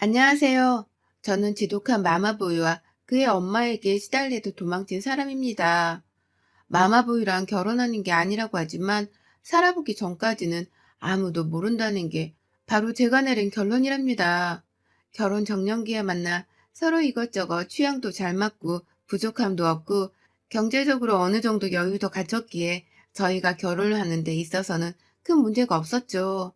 안녕하세요. 저는 지독한 마마보이와 그의 엄마에게 시달리듯 도망친 사람입니다. 마마보이랑 결혼하는 게 아니라고 하지만 살아보기 전까지는 아무도 모른다는 게 바로 제가 내린 결론이랍니다. 결혼 정년기에 만나 서로 이것저것 취향도 잘 맞고 부족함도 없고 경제적으로 어느 정도 여유도 갖췄기에 저희가 결혼을 하는 데 있어서는 큰 문제가 없었죠.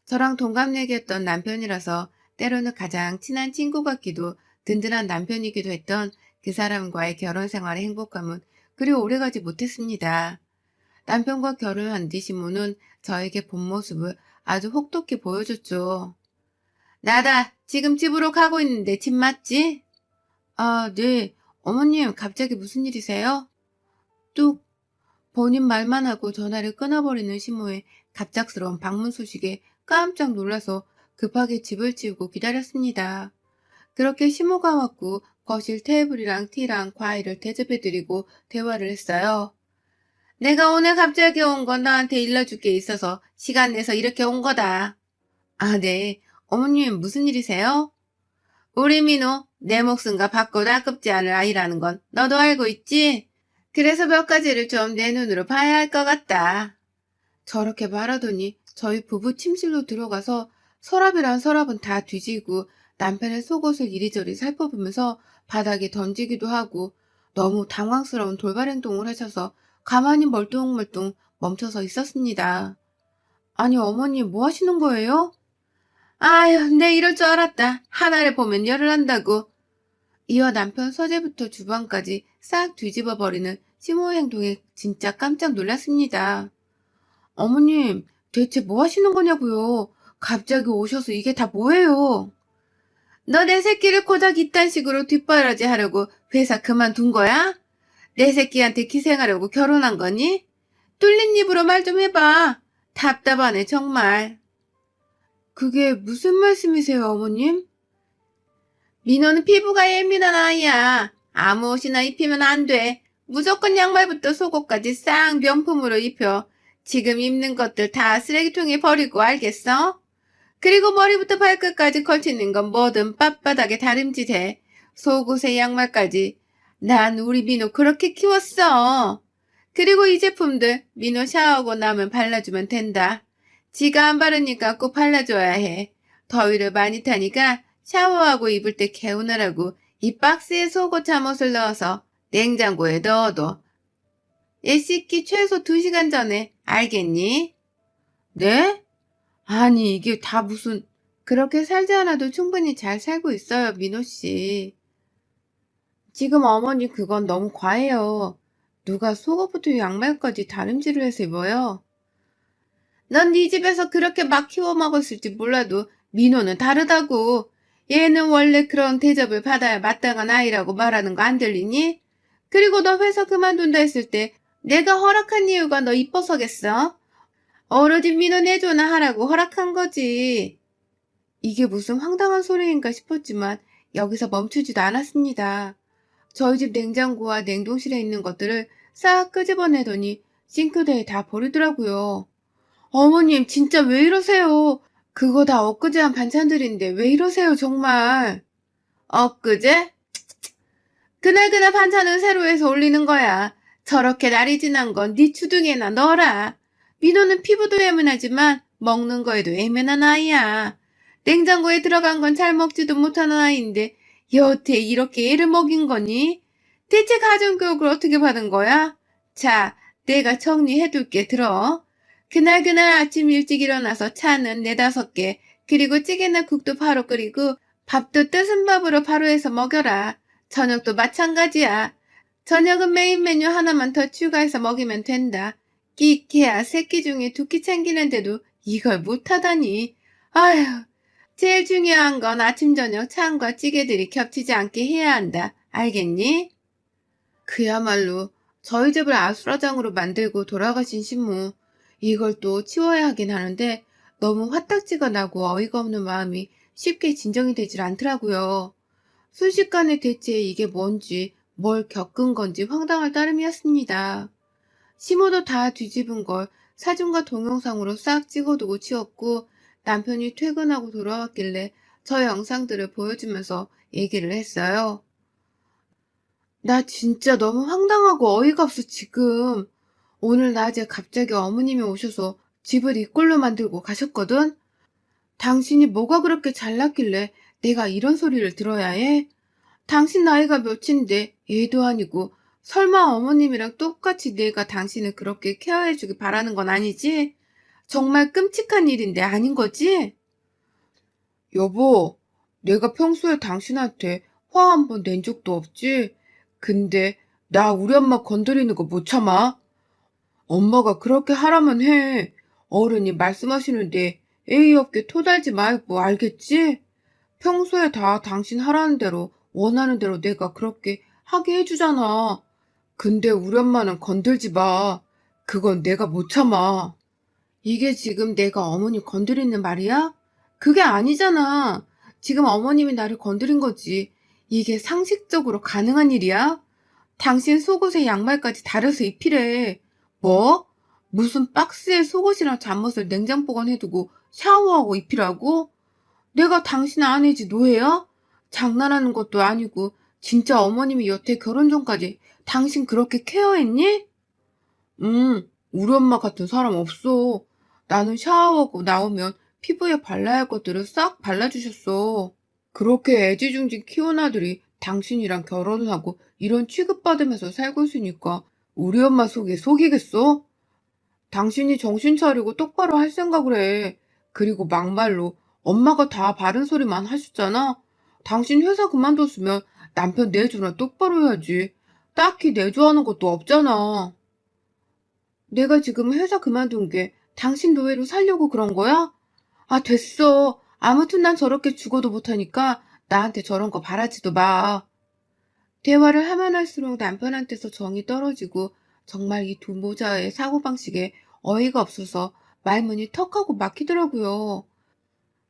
저랑 동갑내기였던 남편이라서 때로는 가장 친한 친구 같기도 든든한 남편이기도 했던 그 사람과의 결혼 생활의 행복감은 그리 오래가지 못했습니다. 남편과 결혼한 뒤 시모는 저에게 본 모습을 아주 혹독히 보여줬죠. 나다. 지금 집으로 가고 있는데 집 맞지? 아, 네. 어머님, 갑자기 무슨 일이세요? 뚝. 본인 말만 하고 전화를 끊어버리는 시모의 갑작스러운 방문 소식에 깜짝 놀라서 급하게 집을 치우고 기다렸습니다. 그렇게 시모가 왔고 거실 테이블이랑 티랑 과일을 대접해드리고 대화를 했어요. 내가 오늘 갑자기 온 건 너한테 일러줄 게 있어서 시간 내서 이렇게 온 거다. 아, 네. 어머님 무슨 일이세요? 우리 민호, 내 목숨과 받고도 아깝지 않을 아이라는 건 너도 알고 있지? 그래서 몇 가지를 좀 내 눈으로 봐야 할 것 같다. 저렇게 말하더니 저희 부부 침실로 들어가서 서랍이란 서랍은 다 뒤지고 남편의 속옷을 이리저리 살펴보면서 바닥에 던지기도 하고 너무 당황스러운 돌발 행동을 하셔서 가만히 멀뚱멀뚱 멈춰서 있었습니다. 아니 어머니 뭐 하시는 거예요? 아휴, 내 이럴 줄 알았다. 하나를 보면 열을 한다고. 이어 남편 서재부터 주방까지 싹 뒤집어 버리는 시모의 행동에 진짜 깜짝 놀랐습니다. 어머님, 대체 뭐 하시는 거냐고요? 갑자기 오셔서 이게 다 뭐예요? 너 내 새끼를 고작 이딴 식으로 뒷바라지 하려고 회사 그만둔 거야? 내 새끼한테 기생하려고 결혼한 거니? 뚫린 입으로 말 좀 해봐. 답답하네, 정말. 그게 무슨 말씀이세요, 어머님? 민호는 피부가 예민한 아이야. 아무 옷이나 입히면 안 돼. 무조건 양말부터 속옷까지 싹 명품으로 입혀. 지금 입는 것들 다 쓰레기통에 버리고 알겠어? 그리고 머리부터 발끝까지 걸치는 건 뭐든 빳빳하게 다림질해. 속옷에 양말까지. 난 우리 민호 그렇게 키웠어. 그리고 이 제품들 민호 샤워하고 나면 발라주면 된다. 지가 안 바르니까 꼭 발라줘야 해. 더위를 많이 타니까 샤워하고 입을 때 개운하라고 이 박스에 속옷 잠옷을 넣어서 냉장고에 넣어둬. 얘 씻기 최소 2시간 전에 알겠니? 네? 아니 이게 다 무슨 그렇게 살지 않아도 충분히 잘 살고 있어요, 민호 씨. 지금 어머니 그건 너무 과해요. 누가 속옷부터 양말까지 다림질을 해서 입어요? 넌 네 집에서 그렇게 막 키워 먹었을지 몰라도 민호는 다르다고. 얘는 원래 그런 대접을 받아야 마땅한 아이라고 말하는 거 안 들리니? 그리고 너 회사 그만둔다 했을 때 내가 허락한 이유가 너 이뻐서겠어? 어러지 민호 내조나 하라고 허락한 거지. 이게 무슨 황당한 소리인가 싶었지만 여기서 멈추지도 않았습니다. 저희 집 냉장고와 냉동실에 있는 것들을 싹 끄집어내더니 싱크대에 다 버리더라고요. 어머님, 진짜 왜 이러세요? 그거 다 엊그제 한 반찬들인데 왜 이러세요, 정말? 엊그제? 그날그날 반찬을 새로 해서 올리는 거야. 저렇게 날이 지난 건 네 주둥이에나 넣어라. 민호는 피부도 예민하지만 먹는 거에도 예민한 아이야. 냉장고에 들어간 건 잘 먹지도 못하는 아이인데 여태 이렇게 애를 먹인 거니? 대체 가정교육을 어떻게 받은 거야? 자, 내가 정리해둘게 들어. 그날 아침 일찍 일어나서 차는 4~5개, 그리고 찌개나 국도 바로 끓이고 밥도 뜨신 밥으로 바로 해서 먹여라. 저녁도 마찬가지야. 저녁은 메인 메뉴 하나만 더 추가해서 먹이면 된다. 끼케야 새끼 중에 2끼 챙기는데도 이걸 못하다니. 아휴, 제일 중요한 건 아침 저녁 찬과 찌개들이 겹치지 않게 해야 한다. 알겠니? 그야말로 저희 집을 아수라장으로 만들고 돌아가신 신무. 이걸 또 치워야 하긴 하는데 너무 화딱지가 나고 어이가 없는 마음이 쉽게 진정이 되질 않더라고요. 순식간에 대체 이게 뭔지 뭘 겪은 건지 황당할 따름이었습니다. 시모도 다 뒤집은 걸 사진과 동영상으로 싹 찍어두고 치웠고 남편이 퇴근하고 돌아왔길래 저 영상들을 보여주면서 얘기를 했어요. 나 진짜 너무 황당하고 어이가 없어, 지금. 오늘 낮에 갑자기 어머님이 오셔서 집을 이 꼴로 만들고 가셨거든? 당신이 뭐가 그렇게 잘났길래 내가 이런 소리를 들어야 해? 당신 나이가 몇인데 애도 아니고 설마 어머님이랑 똑같이 내가 당신을 그렇게 케어해주길 바라는 건 아니지? 정말 끔찍한 일인데 아닌 거지? 여보, 내가 평소에 당신한테 화 한 번 낸 적도 없지? 근데 나 우리 엄마 건드리는 거 못 참아? 엄마가 그렇게 하라면 해. 어른이 말씀하시는데 예의 없게 토달지 말고 알겠지? 평소에 다 당신 하라는 대로 원하는 대로 내가 그렇게 하게 해주잖아. 근데 우리 엄마는 건들지 마. 그건 내가 못 참아. 이게 지금 내가 어머니 건드리는 말이야? 그게 아니잖아. 지금 어머님이 나를 건드린 거지. 이게 상식적으로 가능한 일이야? 당신 속옷에 양말까지 다려서 입히래. 뭐? 무슨 박스에 속옷이랑 잠옷을 냉장 보관해두고 샤워하고 입히라고? 내가 당신 아내지 노예야? 장난하는 것도 아니고 진짜 어머님이 여태 결혼 전까지 당신 그렇게 케어했니? 우리 엄마 같은 사람 없어. 나는 샤워하고 나오면 피부에 발라야 할 것들을 싹 발라주셨어. 그렇게 애지중지 키운 아들이 당신이랑 결혼을 하고 이런 취급받으면서 살고 있으니까 우리 엄마 속에 속이겠어? 당신이 정신 차리고 똑바로 할 생각을 해. 그리고 막말로 엄마가 다 바른 소리만 하셨잖아. 당신 회사 그만뒀으면 남편 내조나 똑바로 해야지. 딱히 내조하는 것도 없잖아. 내가 지금 회사 그만둔 게 당신 노예로 살려고 그런 거야? 아, 됐어. 아무튼 난 저렇게 죽어도 못하니까 나한테 저런 거 바라지도 마. 대화를 하면 할수록 남편한테서 정이 떨어지고 정말 이 두 모자의 사고방식에 어이가 없어서 말문이 턱하고 막히더라고요.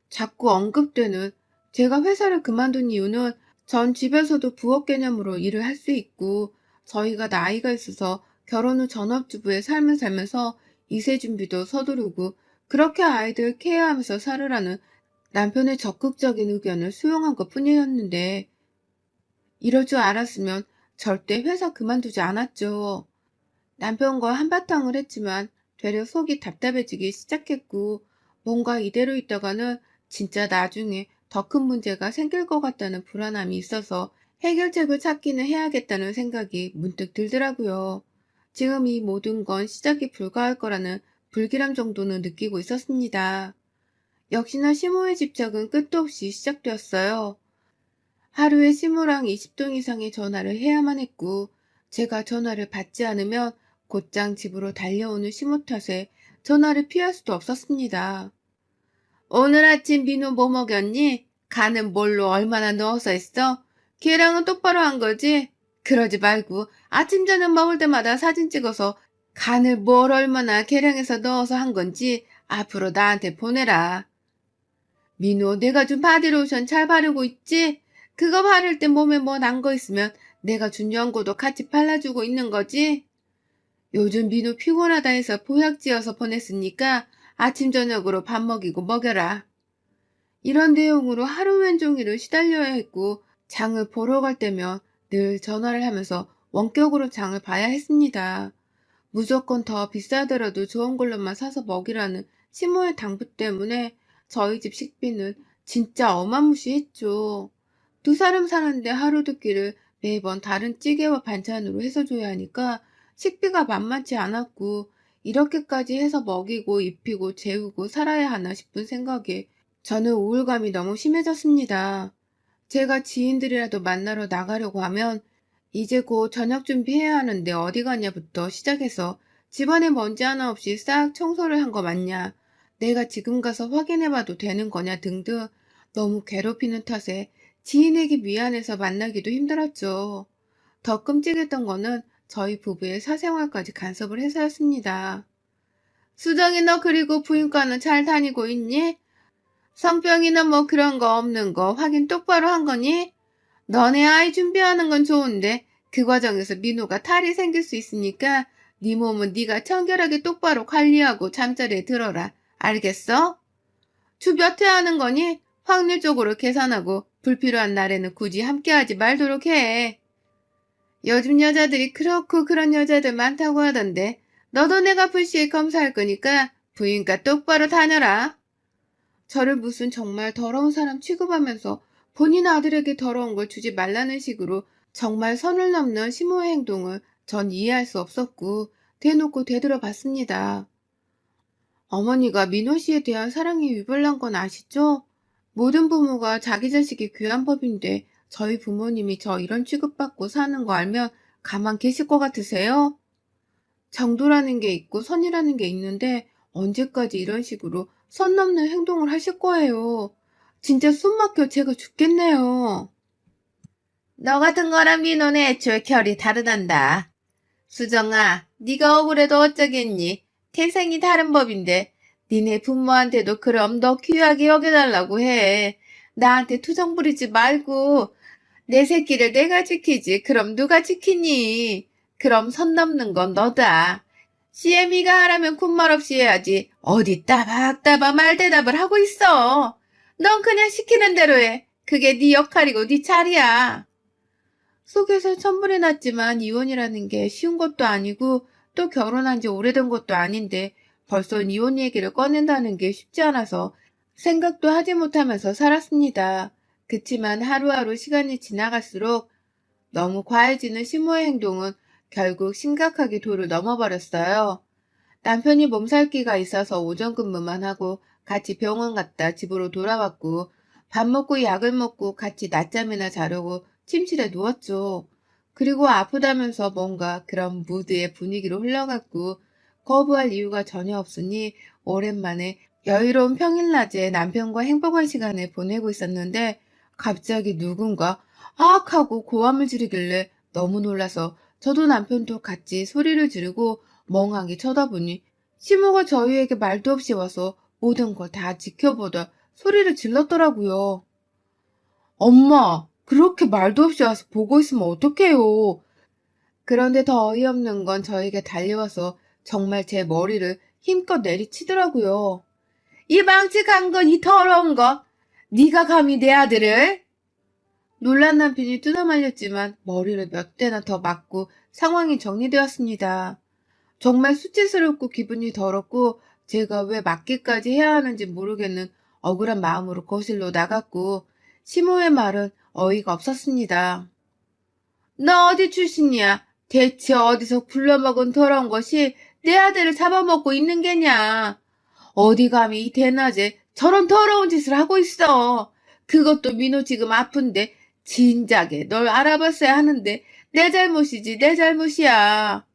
자꾸 언급되는 제가 회사를 그만둔 이유는 전 집에서도 부업 개념으로 일을 할 수 있고 저희가 나이가 있어서 결혼 후 전업주부의 삶을 살면서 이세 준비도 서두르고 그렇게 아이들 케어하면서 살으라는 남편의 적극적인 의견을 수용한 것 뿐이었는데 이럴 줄 알았으면 절대 회사 그만두지 않았죠. 남편과 한바탕을 했지만 되려 속이 답답해지기 시작했고 뭔가 이대로 있다가는 진짜 나중에 더 큰 문제가 생길 것 같다는 불안함이 있어서 해결책을 찾기는 해야겠다는 생각이 문득 들더라고요. 지금 이 모든 건 시작이 불가할 거라는 불길함 정도는 느끼고 있었습니다. 역시나 시모의 집착은 끝도 없이 시작되었어요. 하루에 시모랑 20통 이상의 전화를 해야만 했고 제가 전화를 받지 않으면 곧장 집으로 달려오는 시모 탓에 전화를 피할 수도 없었습니다. 오늘 아침 민호 뭐 먹였니? 간은 뭘로 얼마나 넣어서 했어? 걔랑은 똑바로 한 거지? 그러지 말고 아침 저녁 먹을 때마다 사진 찍어서 간을 뭘 얼마나 계량해서 넣어서 한 건지 앞으로 나한테 보내라. 민호, 내가 준 바디로션 잘 바르고 있지? 그거 바를 때 몸에 뭐 난 거 있으면 내가 준 연고도 같이 발라주고 있는 거지? 요즘 민호 피곤하다 해서 보약 지어서 보냈으니까 아침 저녁으로 밥 먹이고 먹여라. 이런 내용으로 하루 왼종일을 시달려야 했고 장을 보러 갈 때면 늘 전화를 하면서 원격으로 장을 봐야 했습니다. 무조건 더 비싸더라도 좋은 걸로만 사서 먹이라는 시모의 당부 때문에 저희 집 식비는 진짜 어마무시했죠. 두 사람 사는데 하루 두 끼를 매번 다른 찌개와 반찬으로 해서 줘야 하니까 식비가 만만치 않았고 이렇게까지 해서 먹이고 입히고 재우고 살아야 하나 싶은 생각에 저는 우울감이 너무 심해졌습니다. 제가 지인들이라도 만나러 나가려고 하면 이제 곧 저녁 준비해야 하는데 어디 가냐부터 시작해서 집안에 먼지 하나 없이 싹 청소를 한 거 맞냐, 내가 지금 가서 확인해봐도 되는 거냐 등등 너무 괴롭히는 탓에 지인에게 미안해서 만나기도 힘들었죠. 더 끔찍했던 거는 저희 부부의 사생활까지 간섭을 해서였습니다. 수정이 너 그리고 부인과는 잘 다니고 있니? 성병이나 뭐 그런 거 없는 거 확인 똑바로 한 거니? 너네 아이 준비하는 건 좋은데 그 과정에서 민호가 탈이 생길 수 있으니까 네 몸은 네가 청결하게 똑바로 관리하고 잠자리에 들어라. 알겠어? 주 몇 회 하는 거니? 확률적으로 계산하고 불필요한 날에는 굳이 함께하지 말도록 해. 요즘 여자들이 그렇고 그런 여자들 많다고 하던데 너도 내가 불시에 검사할 거니까 부인과 똑바로 다녀라. 저를 무슨 정말 더러운 사람 취급하면서 본인 아들에게 더러운 걸 주지 말라는 식으로 정말 선을 넘는 심호의 행동을 전 이해할 수 없었고 대놓고 되돌아봤습니다. 어머니가 민호 씨에 대한 사랑이 유별난 건 아시죠? 모든 부모가 자기 자식이 귀한 법인데 저희 부모님이 저 이런 취급받고 사는 거 알면 가만 계실 것 같으세요? 정도라는 게 있고 선이라는 게 있는데 언제까지 이런 식으로 선 넘는 행동을 하실 거예요? 진짜 숨 막혀 제가 죽겠네요. 너 같은 거랑 민호는 애초에 결이 다르단다. 수정아, 네가 억울해도 어쩌겠니? 태생이 다른 법인데 니네 부모한테도 그럼 너 귀하게 여겨달라고 해. 나한테 투정 부리지 말고 내 새끼를 내가 지키지. 그럼 누가 지키니? 그럼 선 넘는 건 너다. CM이가 하라면 군말 없이 해야지. 어디 따박따박 말대답을 하고 있어. 넌 그냥 시키는 대로 해. 그게 네 역할이고 네 차례야. 속에서 천불이 났지만 이혼이라는 게 쉬운 것도 아니고 또 결혼한 지 오래된 것도 아닌데 벌써 이혼 얘기를 꺼낸다는 게 쉽지 않아서 생각도 하지 못하면서 살았습니다. 그치만 하루하루 시간이 지나갈수록 너무 과해지는 심호의 행동은 결국 심각하게 도를 넘어버렸어요. 남편이 몸살기가 있어서 오전 근무만 하고 같이 병원 갔다 집으로 돌아왔고 밥 먹고 약을 먹고 같이 낮잠이나 자려고 침실에 누웠죠. 그리고 아프다면서 뭔가 그런 무드의 분위기로 흘러갔고 거부할 이유가 전혀 없으니 오랜만에 여유로운 평일낮에 남편과 행복한 시간을 보내고 있었는데 갑자기 누군가 아악 하고 고함을 지르길래 너무 놀라서 저도 남편도 같이 소리를 지르고 멍하게 쳐다보니 시모가 저희에게 말도 없이 와서 모든 걸 다 지켜보다 소리를 질렀더라고요. 엄마, 그렇게 말도 없이 와서 보고 있으면 어떡해요. 그런데 더 어이없는 건 저에게 달려와서 정말 제 머리를 힘껏 내리치더라고요. 이 망측한 건 이 더러운 거. 네가 감히 내 아들을? 놀란 남편이 뜯어말렸지만 머리를 몇 대나 더 맞고 상황이 정리되었습니다. 정말 수치스럽고 기분이 더럽고 제가 왜 맞기까지 해야 하는지 모르겠는 억울한 마음으로 거실로 나갔고 시모의 말은 어이가 없었습니다. 너 어디 출신이야? 대체 어디서 굴러먹은 더러운 것이 내 아들을 잡아먹고 있는 게냐? 어디 감히 이 대낮에 저런 더러운 짓을 하고 있어. 그것도 민호 지금 아픈데 진작에 널 알아봤어야 하는데 내 잘못이지 내 잘못이야.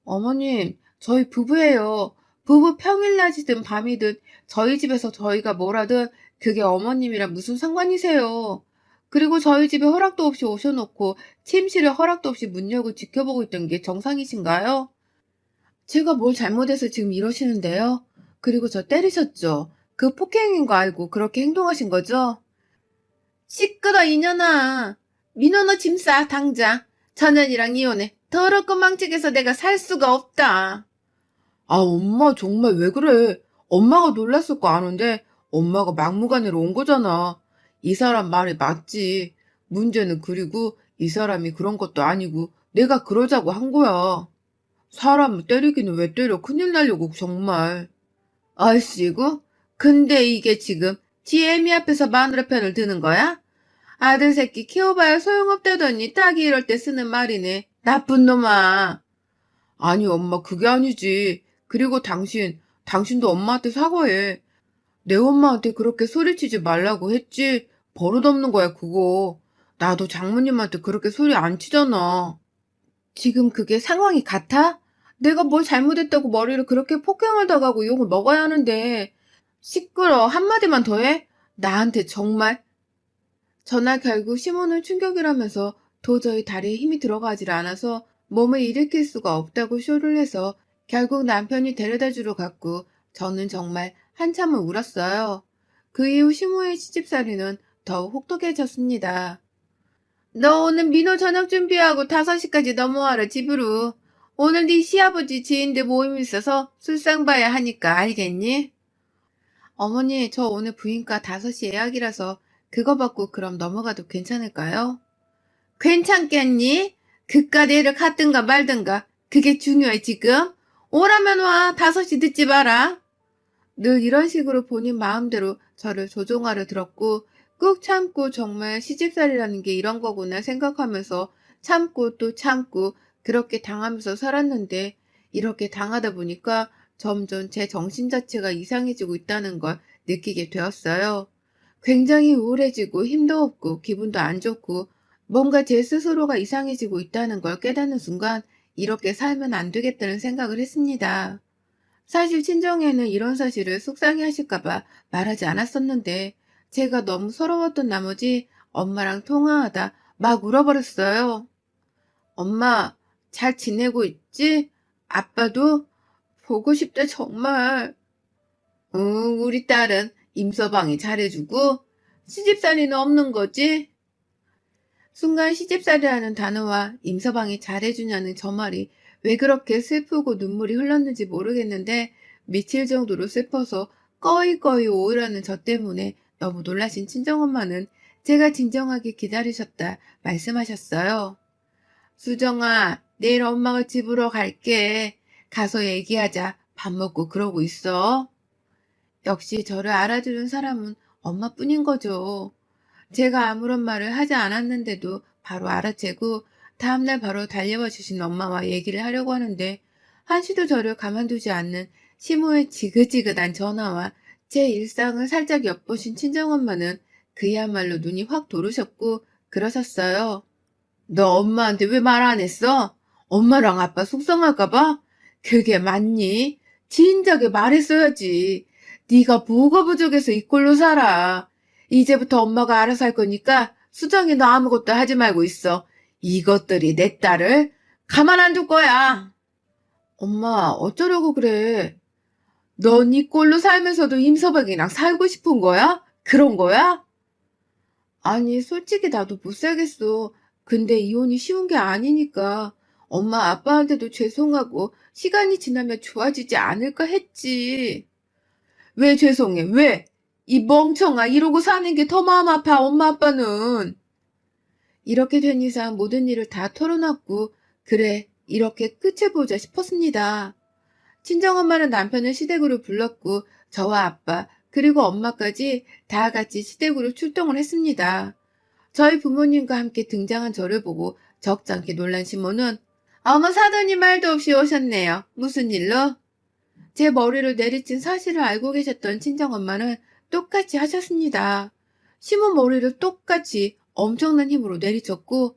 어머님, 저희 부부예요. 부부 평일낮이든 밤이든 저희 집에서 저희가 뭘 하든 그게 어머님이랑 무슨 상관이세요. 그리고 저희 집에 허락도 없이 오셔놓고 침실에 허락도 없이 문 열고 지켜보고 있던 게 정상이신가요? 제가 뭘 잘못해서 지금 이러시는데요? 그리고 저 때리셨죠? 그 폭행인 거 알고 그렇게 행동하신 거죠? 시끄러 이년아. 민호 너 짐 싸, 당장. 전현이랑 이혼해. 더럽고 망측해서 내가 살 수가 없다. 아, 엄마 정말 왜 그래? 엄마가 놀랐을 거 아는데 엄마가 막무가내로 온 거잖아. 이 사람 말이 맞지. 문제는 그리고 이 사람이 그런 것도 아니고 내가 그러자고 한 거야. 사람을 때리기는 왜 때려? 큰일 나려고 정말. 아이씨고? 근데 이게 지금 지애미 앞에서 마누라 편을 드는 거야? 아들 새끼 키워봐야 소용없다더니 딱이 이럴 때 쓰는 말이네. 나쁜 놈아. 아니 엄마 그게 아니지. 그리고 당신도 엄마한테 사과해. 내 엄마한테 그렇게 소리치지 말라고 했지. 버릇없는 거야 그거. 나도 장모님한테 그렇게 소리 안 치잖아. 지금 그게 상황이 같아? 내가 뭘 잘못했다고 머리를 그렇게 폭행을 당하고 욕을 먹어야 하는데. 시끄러. 한마디만 더 해? 나한테 정말. 전날 결국 시몬은 충격이라면서 도저히 다리에 힘이 들어가질 않아서 몸을 일으킬 수가 없다고 쇼를 해서 결국 남편이 데려다 주러 갔고 저는 정말 한참을 울었어요. 그 이후 시모의 시집살이는 더욱 혹독해졌습니다. 너 오늘 민호 저녁 준비하고 5시까지 넘어와라 집으로. 오늘 네 시아버지 지인들 모임이 있어서 술상 봐야 하니까 알겠니? 어머니, 저 오늘 부인과 5시 예약이라서 그거 받고 그럼 넘어가도 괜찮을까요? 괜찮겠니? 그깟 애를 갖든가 말든가. 그게 중요해, 지금? 오라면 와. 5시 늦지 마라. 늘 이런 식으로 본인 마음대로 저를 조종하려 들었고, 꾹 참고 정말 시집살이라는 게 이런 거구나 생각하면서 참고 또 참고 그렇게 당하면서 살았는데, 이렇게 당하다 보니까 점점 제 정신 자체가 이상해지고 있다는 걸 느끼게 되었어요. 굉장히 우울해지고 힘도 없고 기분도 안 좋고 뭔가 제 스스로가 이상해지고 있다는 걸 깨닫는 순간 이렇게 살면 안 되겠다는 생각을 했습니다. 사실 친정에는 이런 사실을 속상해 하실까봐 말하지 않았었는데 제가 너무 서러웠던 나머지 엄마랑 통화하다 막 울어버렸어요. 엄마, 잘 지내고 있지? 아빠도 보고 싶다 정말. 응, 우리 딸은 임서방이 잘해주고 시집살이는 없는 거지? 순간 시집살이라는 단어와 임서방이 잘해주냐는 저 말이 왜 그렇게 슬프고 눈물이 흘렀는지 모르겠는데 미칠 정도로 슬퍼서 꺼이꺼이 오으라는 저 때문에 너무 놀라신 친정엄마는 제가 진정하게 기다리셨다 말씀하셨어요. 수정아, 내일 엄마가 집으로 갈게. 가서 얘기하자. 밥 먹고 그러고 있어. 역시 저를 알아주는 사람은 엄마뿐인 거죠. 제가 아무런 말을 하지 않았는데도 바로 알아채고 다음날 바로 달려와 주신 엄마와 얘기를 하려고 하는데 한시도 저를 가만두지 않는 시모의 지긋지긋한 전화와 제 일상을 살짝 엿보신 친정엄마는 그야말로 눈이 확 도르셨고 그러셨어요. 너 엄마한테 왜 말 안 했어? 엄마랑 아빠 속상할까 봐? 그게 맞니? 진작에 말했어야지. 네가 뭐가 부족해서 이 꼴로 살아. 이제부터 엄마가 알아서 할 거니까 수정이 너 아무것도 하지 말고 있어. 이것들이 내 딸을 가만 안 둘 거야. 엄마, 어쩌려고 그래? 넌 이 꼴로 살면서도 임서방이랑 살고 싶은 거야? 그런 거야? 아니, 솔직히 나도 못 살겠어. 근데 이혼이 쉬운 게 아니니까 엄마 아빠한테도 죄송하고 시간이 지나면 좋아지지 않을까 했지. 왜 죄송해? 왜? 이 멍청아, 이러고 사는 게 더 마음 아파, 엄마 아빠는. 이렇게 된 이상 모든 일을 다 털어놨고, 그래, 이렇게 끝을 보자 싶었습니다. 친정엄마는 남편을 시댁으로 불렀고, 저와 아빠, 그리고 엄마까지 다 같이 시댁으로 출동을 했습니다. 저희 부모님과 함께 등장한 저를 보고 적잖게 놀란 시모는 어머 사돈이 말도 없이 오셨네요. 무슨 일로? 제 머리를 내리친 사실을 알고 계셨던 친정엄마는 똑같이 하셨습니다. 시모 머리를 똑같이 엄청난 힘으로 내리쳤고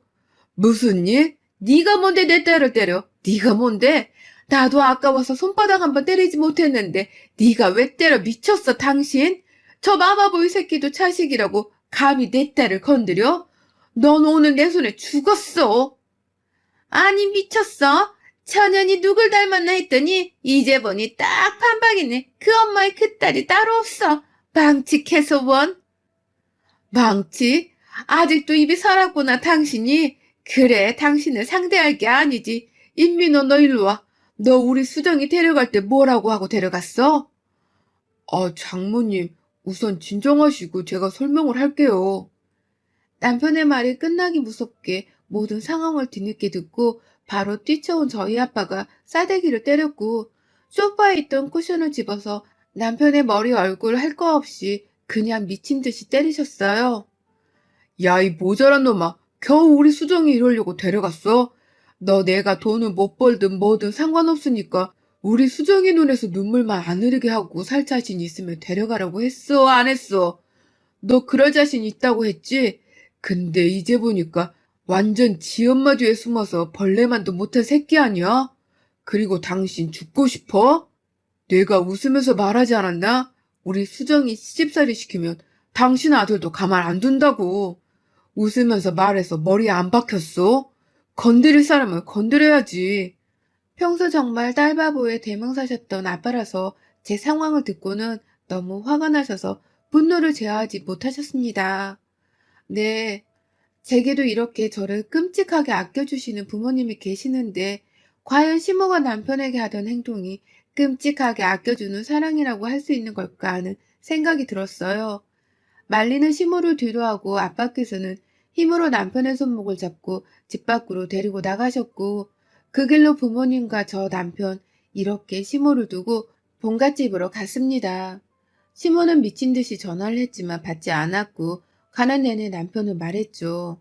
무슨 일? 네가 뭔데 내 딸을 때려? 네가 뭔데? 나도 아까워서 손바닥 한번 때리지 못했는데 네가 왜 때려 미쳤어 당신? 저 마마보이 새끼도 자식이라고 감히 내 딸을 건드려? 넌 오늘 내 손에 죽었어. 아니 미쳤어? 천연이 누굴 닮았나 했더니 이제 보니 딱 반박이네. 그 엄마의 그 딸이 따로 없어. 망치캐서 원. 망치? 아직도 입이 살았구나 당신이. 그래 당신을 상대할 게 아니지. 인민호 너 일로 와. 너 우리 수정이 데려갈 때 뭐라고 하고 데려갔어? 장모님 우선 진정하시고 제가 설명을 할게요. 남편의 말이 끝나기 무섭게 모든 상황을 뒤늦게 듣고 바로 뛰쳐온 저희 아빠가 싸대기를 때렸고 소파에 있던 쿠션을 집어서 남편의 머리 얼굴 할 거 없이 그냥 미친 듯이 때리셨어요. 야, 이 모자란 놈아. 겨우 우리 수정이 이러려고 데려갔어? 너 내가 돈을 못 벌든 뭐든 상관없으니까 우리 수정이 눈에서 눈물만 안 흐르게 하고 살 자신 있으면 데려가라고 했어, 안 했어? 너 그럴 자신 있다고 했지? 근데 이제 보니까 완전 지 엄마 뒤에 숨어서 벌레만도 못한 새끼 아니야? 그리고 당신 죽고 싶어? 내가 웃으면서 말하지 않았나? 우리 수정이 시집살이 시키면 당신 아들도 가만 안 둔다고. 웃으면서 말해서 머리에 안 박혔어? 건드릴 사람은 건드려야지. 평소 정말 딸바보의 대명사셨던 아빠라서 제 상황을 듣고는 너무 화가 나셔서 분노를 제어하지 못하셨습니다. 네, 제게도 이렇게 저를 끔찍하게 아껴주시는 부모님이 계시는데 과연 시모가 남편에게 하던 행동이 끔찍하게 아껴주는 사랑이라고 할 수 있는 걸까 하는 생각이 들었어요. 말리는 시모를 뒤로하고 아빠께서는 힘으로 남편의 손목을 잡고 집 밖으로 데리고 나가셨고 그 길로 부모님과 저 남편 이렇게 시모를 두고 본갓집으로 갔습니다. 시모는 미친 듯이 전화를 했지만 받지 않았고 가는 내내 남편은 말했죠.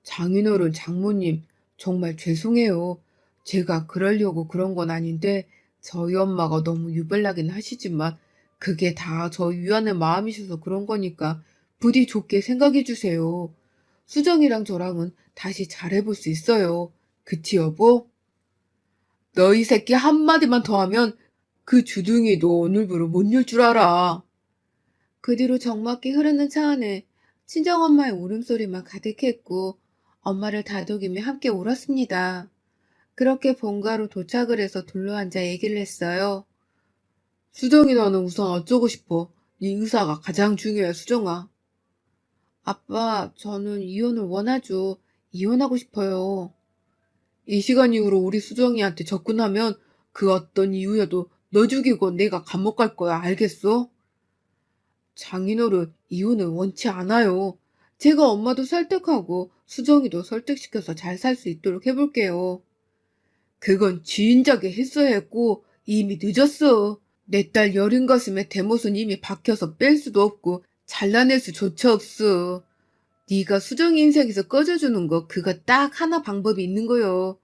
장인어른 장모님 정말 죄송해요. 제가 그러려고 그런 건 아닌데 저희 엄마가 너무 유별나긴 하시지만 그게 다 저 위안의 마음이셔서 그런 거니까 부디 좋게 생각해 주세요. 수정이랑 저랑은 다시 잘해볼 수 있어요. 그치 여보? 너희 새끼 한마디만 더 하면 그 주둥이 너 오늘부로 못 열 줄 알아. 그 뒤로 적막히 흐르는 차 안에 친정엄마의 울음소리만 가득했고 엄마를 다독이며 함께 울었습니다. 그렇게 본가로 도착을 해서 둘러앉아 얘기를 했어요. 수정이 너는 우선 어쩌고 싶어? 네 의사가 가장 중요해, 수정아. 아빠, 저는 이혼을 원하죠. 이혼하고 싶어요. 이 시간 이후로 우리 수정이한테 접근하면 그 어떤 이유여도 너 죽이고 내가 감옥 갈 거야, 알겠어? 장인어른, 이혼은 원치 않아요. 제가 엄마도 설득하고 수정이도 설득시켜서 잘 살 수 있도록 해볼게요. 그건 진작에 했어야 했고 이미 늦었어. 내 딸 여린 가슴에 대못은 이미 박혀서 뺄 수도 없고 잘라낼 수조차 없어. 네가 수정이 인생에서 꺼져주는 거 그거 딱 하나 방법이 있는 거요.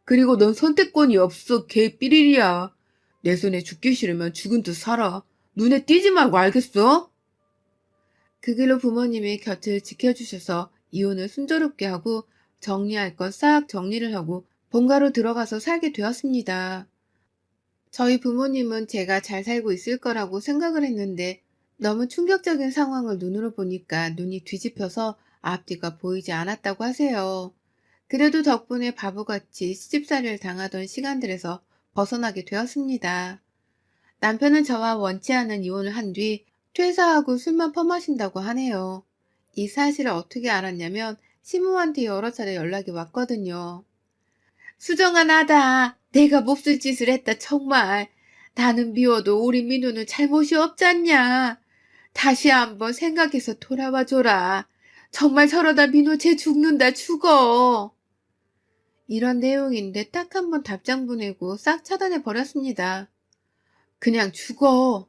그리고 넌 선택권이 없어. 개 삐리리야. 내 손에 죽기 싫으면 죽은 듯 살아. 눈에 띄지 말고 알겠어? 그 길로 부모님이 곁을 지켜주셔서 이혼을 순조롭게 하고 정리할 것 싹 정리를 하고 본가로 들어가서 살게 되었습니다. 저희 부모님은 제가 잘 살고 있을 거라고 생각을 했는데 너무 충격적인 상황을 눈으로 보니까 눈이 뒤집혀서 앞뒤가 보이지 않았다고 하세요. 그래도 덕분에 바보같이 시집살이를 당하던 시간들에서 벗어나게 되었습니다. 남편은 저와 원치 않은 이혼을 한 뒤 퇴사하고 술만 퍼마신다고 하네요. 이 사실을 어떻게 알았냐면 시모한테 여러 차례 연락이 왔거든요. 수정아 나다. 내가 몹쓸 짓을 했다 정말. 나는 미워도 우리 민우는 잘못이 없잖냐. 다시 한번 생각해서 돌아와줘라. 정말 저러다 민우 쟤 죽는다 죽어. 이런 내용인데 딱 한 번 답장 보내고 싹 차단해 버렸습니다. 그냥 죽어.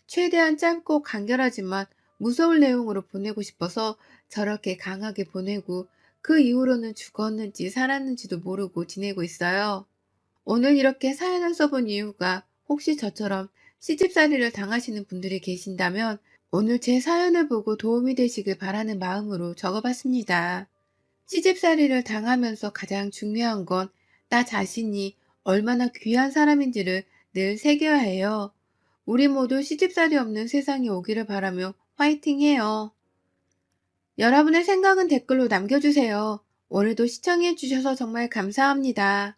최대한 짧고 간결하지만 무서울 내용으로 보내고 싶어서 저렇게 강하게 보내고 그 이후로는 죽었는지 살았는지도 모르고 지내고 있어요. 오늘 이렇게 사연을 써본 이유가 혹시 저처럼 시집살이를 당하시는 분들이 계신다면 오늘 제 사연을 보고 도움이 되시길 바라는 마음으로 적어봤습니다. 시집살이를 당하면서 가장 중요한 건 나 자신이 얼마나 귀한 사람인지를 늘 새겨야 해요. 우리 모두 시집살이 없는 세상이 오기를 바라며 화이팅해요. 여러분의 생각은 댓글로 남겨주세요. 오늘도 시청해주셔서 정말 감사합니다.